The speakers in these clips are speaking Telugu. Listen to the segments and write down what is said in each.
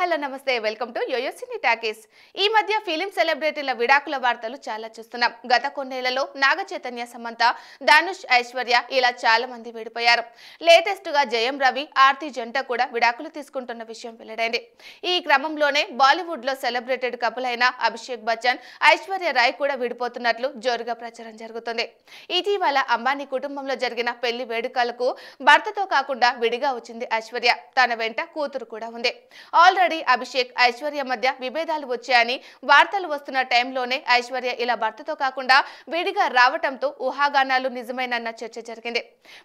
హలో నమస్తే welcome to yoyo cine talkies. ఈ మధ్య ఫిలిం సెలబ్రిటీల విడాకుల వార్తలు చాలా చూస్తున్నాం। గత కొన్నేళ్లలో నాగ చైతన్య, సమంత, ధనుష్, ఐశ్వర్య ఇలా చాలా మంది విడిపోయారు। లేటెస్ట్ గా జయం రవి, ఆర్తి జంట కూడా విడాకులు తీసుకుంటున్న విషయం వెల్లడైంది। ఈ క్రమంలోనే బాలీవుడ్ లో సెలబ్రేటెడ్ కపుల్ అయిన అభిషేక్ బచ్చన్, ఐశ్వర్య రాయ్ కూడా విడిపోతున్నట్లు జోరుగా ప్రచారం జరుగుతుంది। ఇటీవల అంబానీ కుటుంబంలో జరిగిన పెళ్లి వేడుకలకు భర్తతో కాకుండా విడిగా వచ్చింది ఐశ్వర్య। తన వెంట కూతురు కూడా ఉంది। ఆల్రెడీ అభిషేక్, ఐశ్వర్య మధ్య విభేదాలు వచ్చాయని వార్తలు వస్తున్న టైంలోనే ఐశ్వర్య ఇలా భర్తతో కాకుండా విడిగా రావటంతో ఊహాగానాలు నిజమేనన్న చర్చ జరిగింది।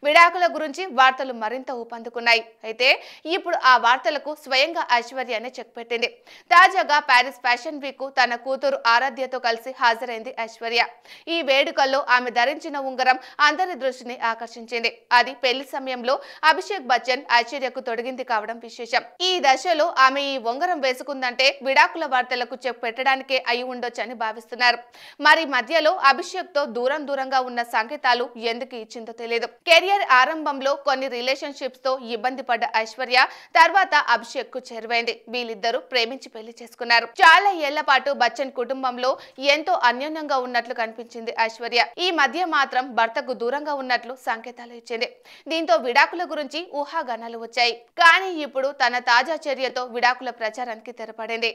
విడాకుల గురించి వార్తలు మరింత ఊపందుకున్నాయి। అయితే ఇప్పుడు ఆ వార్తలకు స్వయంగా ఐశ్వర్యనే చెక్ పెట్టింది। తాజాగా ప్యారిస్ ఫ్యాషన్ వీక్ కు తన కూతురు ఆరాధ్యతో కలిసి హాజరైంది ఐశ్వర్య। ఈ వేడుకల్లో ఆమె ధరించిన ఉంగరం అందరి దృష్టిని ఆకర్షించింది। అది పెళ్లి సమయంలో అభిషేక్ బచ్చన్ ఐశ్వర్యకు తొడిగింది కావడం విశేషం। ఈ దశలో ఆమె ఈ ఉంగరం వేసుకుందంటే విడాకుల వార్తలకు చెక్ పెట్టడానికే అయి ఉండొచ్చని భావిస్తున్నారు। మరి మధ్యలో అభిషేక్ తో దూరంగా ఉన్న సంకేతాలు ఎందుకు ఇచ్చిందో తెలియదు। కెరియర్ ఆరంభంలో కొన్ని రిలేషన్షిప్స్ తో ఇబ్బంది పడ్డ ఐశ్వర్య తర్వాత అభిషేక్ కు చేరువైంది। వీళ్ళిద్దరూ ప్రేమించి పెళ్లి చేసుకున్నారు। చాలా ఏళ్ల పాటు బచ్చన్ కుటుంబంలో ఎంతో అన్యోన్యంగా ఉన్నట్లు కనిపించింది ఐశ్వర్య। ఈ మధ్య మాత్రం భర్తకు దూరంగా ఉన్నట్లు సంకేతాలు ఇచ్చింది। దీంతో విడాకుల గురించి ఊహాగానాలు వచ్చాయి। కానీ ఇప్పుడు తన తాజా చర్యతో విడాకుల ప్రచారానికి తెరపడింది।